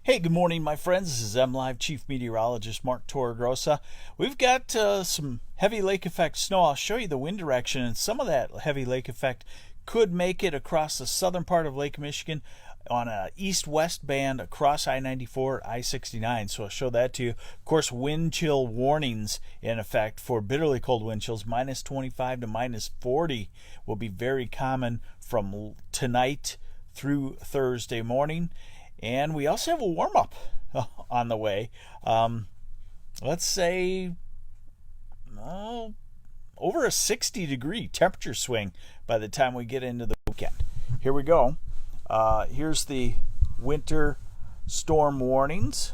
Hey, good morning, my friends. This is MLive Chief Meteorologist Mark Torregrossa. We've got some heavy lake effect snow. I'll show you the wind direction, and some of that heavy lake effect could make it across the southern part of Lake Michigan on a east-west band across I-94, I-69. So I'll show that to you. Of course, wind chill warnings in effect for bitterly cold wind chills, minus 25 to minus 40 will be very common from tonight through Thursday morning. And we also have a warm-up on the way. Let's say over a 60-degree temperature swing by the time we get into the weekend. Here we go. Here's the winter storm warnings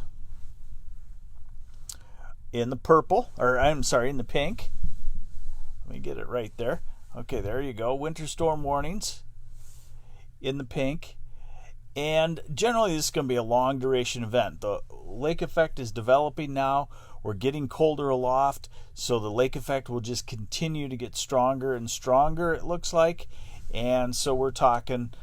in the purple, or I'm sorry, in the pink. Let me get it right there. Okay, there you go. Winter storm warnings in the pink. And generally, this is going to be a long duration event. The lake effect is developing now. We're getting colder aloft, so the lake effect will just continue to get stronger and stronger, it looks like. And so we're talking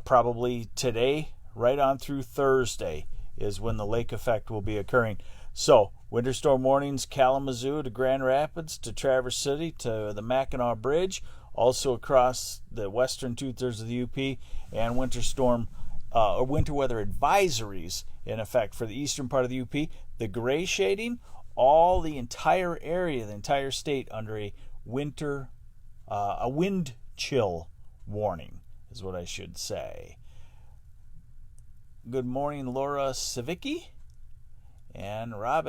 probably today, right on through Thursday, is when the lake effect will be occurring. So, winter storm warnings, Kalamazoo to Grand Rapids to Traverse City to the Mackinac Bridge, also across the western two-thirds of the UP, and winter weather advisories in effect for the eastern part of the UP. The gray shading, all the entire area, the entire state under a wind chill warning is what I should say. Good morning, Laura Savicki and Rob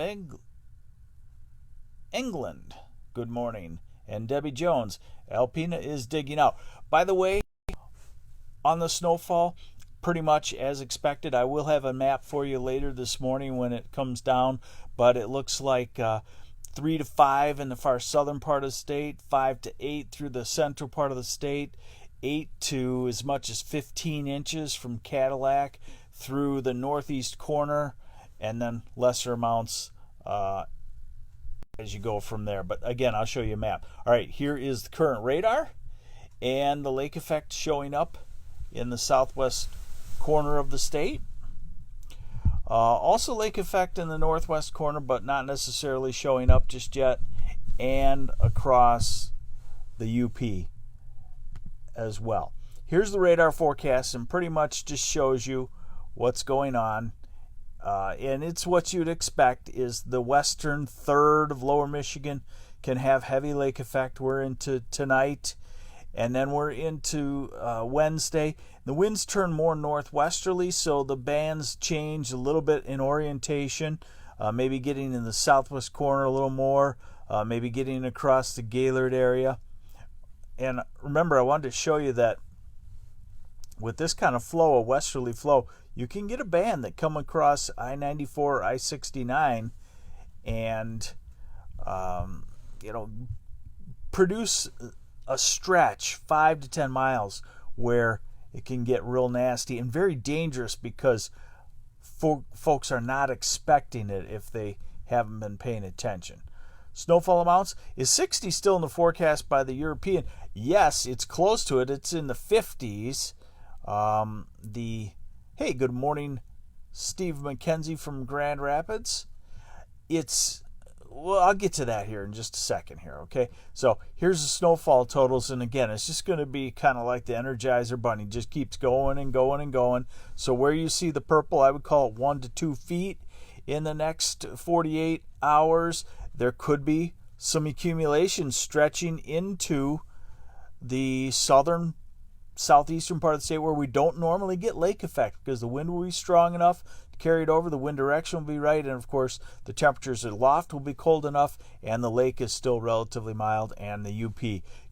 England. Good morning. And Debbie Jones. Alpina is digging out. By the way, on the snowfall, pretty much as expected. I will have a map for you later this morning when it comes down, but it looks like 3 to 5 in the far southern part of the state, 5 to 8 through the central part of the state, 8 to as much as 15 inches from Cadillac through the northeast corner, and then lesser amounts as you go from there. But again, I'll show you a map. All right, here is the current radar and the lake effect showing up in the southwest corner of the state. Also lake effect in the northwest corner, but not necessarily showing up just yet, and across the UP as well. Here's the radar forecast, and pretty much just shows you what's going on. And it's what you'd expect is the western third of lower Michigan can have heavy lake effect. We're into tonight, and then we're into Wednesday. The winds turn more northwesterly, so the bands change a little bit in orientation, maybe getting in the southwest corner a little more, maybe getting across the Gaylord area. And remember, I wanted to show you that with this kind of flow, a westerly flow, you can get a band that come across I-94, I-69 and produce a stretch 5 to 10 miles where it can get real nasty and very dangerous because folks are not expecting it if they haven't been paying attention. Snowfall amounts, is 60 still in the forecast by the European? Yes, it's close to it. It's in the 50s. Hey, good morning, Steve McKenzie from Grand Rapids. I'll get to that here in just a second here, okay? So here's the snowfall totals, and again, it's just going to be kind of like the Energizer Bunny, just keeps going and going and going. So where you see the purple, I would call it 1 to 2 feet in the next 48 hours. There could be some accumulation stretching into the southeastern part of the state where we don't normally get lake effect because the wind will be strong enough to carry it over, the wind direction will be right, and of course the temperatures aloft will be cold enough, and the lake is still relatively mild, and the UP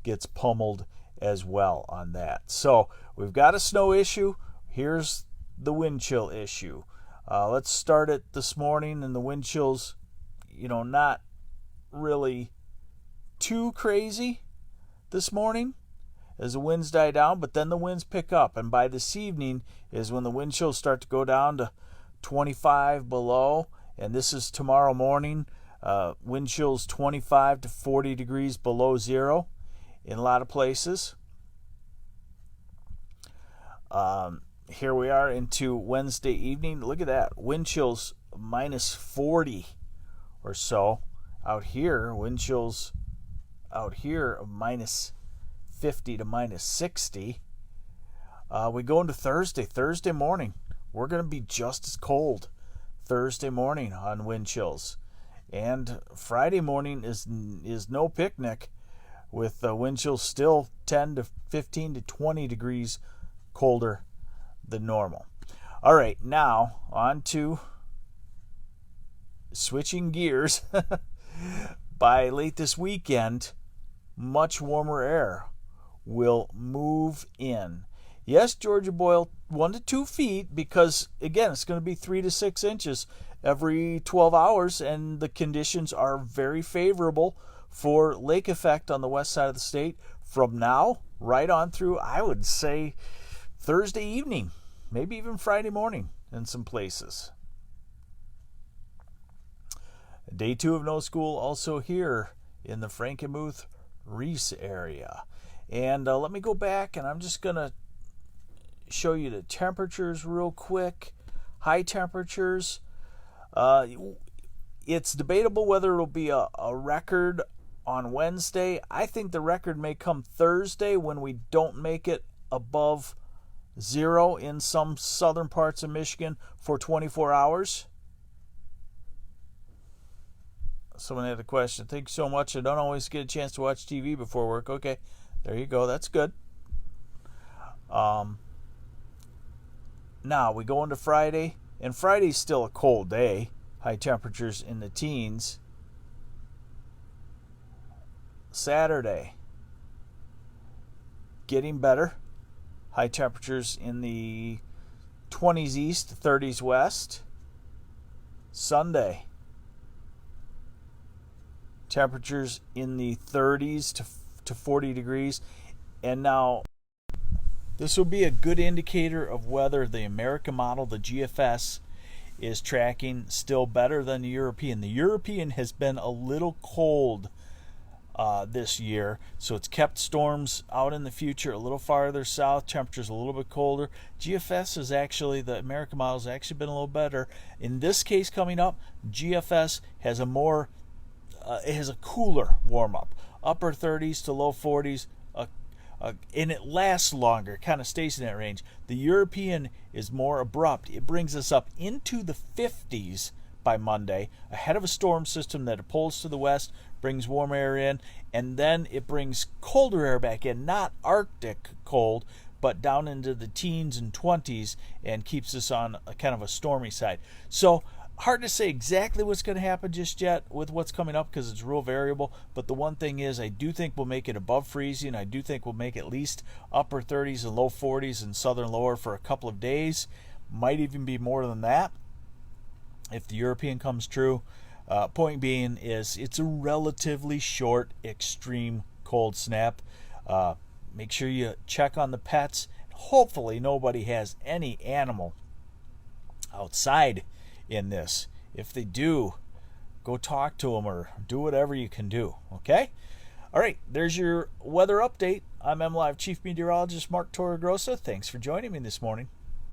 gets pummeled as well on that. So we've got a snow issue. Here's the wind chill issue. Let's start it this morning, and the wind chills, not really too crazy this morning as the winds die down, but then the winds pick up, and by this evening is when the wind chills start to go down to 25 below, and this is tomorrow morning. Wind chills 25 to 40 degrees below zero in a lot of places. here we are into Wednesday evening. Look at that. Wind chills minus 40 or so out here. Wind chills out here of minus 50 to minus 60. We go into Thursday. Thursday morning, we're going to be just as cold Thursday morning on wind chills. And Friday morning is no picnic, with wind chills still 10 to 15 to 20 degrees colder than normal. All right, now on to switching gears. By late this weekend, much warmer air will move in. Yes, Georgia Boyle, 1 to 2 feet, because again, it's going to be 3 to 6 inches every 12 hours, and the conditions are very favorable for lake effect on the west side of the state from now right on through, I would say, Thursday evening, maybe even Friday morning in some places. Day 2 of no school also here in the Frankenmuth-Reese area. And let me go back, and I'm just going to show you the temperatures real quick. High temperatures. It's debatable whether it'll be a record on Wednesday. I think the record may come Thursday when we don't make it above 0 in some southern parts of Michigan for 24 hours. Someone had a question. Thank you so much. I don't always get a chance to watch TV before work. Okay, there you go. That's good. Now we go into Friday, and Friday's still a cold day. High temperatures in the teens. Saturday, getting better. High temperatures in the 20s east, 30s west. Sunday, temperatures in the 30s to 40 degrees. And now, this will be a good indicator of whether the American model, the GFS, is tracking still better than the European. The European has been a little cold this year, so it's kept storms out in the future a little farther south. Temperatures a little bit colder. GFS is actually, the American model has actually been a little better. In this case coming up, GFS has a more, it has a cooler warm up, upper 30s to low 40s. And it lasts longer, kind of stays in that range. The European is more abrupt. It brings us up into the 50s by Monday, ahead of a storm system that it pulls to the west, brings warm air in, and then it brings colder air back in, not Arctic cold, but down into the teens and 20s, and keeps us on a kind of a stormy side. So hard to say exactly what's going to happen just yet with what's coming up, because it's real variable. But the one thing is, I do think we'll make it above freezing. I do think we'll make at least upper 30s and low 40s in southern lower for a couple of days. Might even be more than that if the European comes true. Point being is, it's a relatively short extreme cold snap. Make sure you check on the pets. Hopefully nobody has any animal outside in this. If they do, go talk to them or do whatever you can do. Okay? All right, there's your weather update. I'm MLive Chief Meteorologist Mark Torregrossa. Thanks for joining me this morning.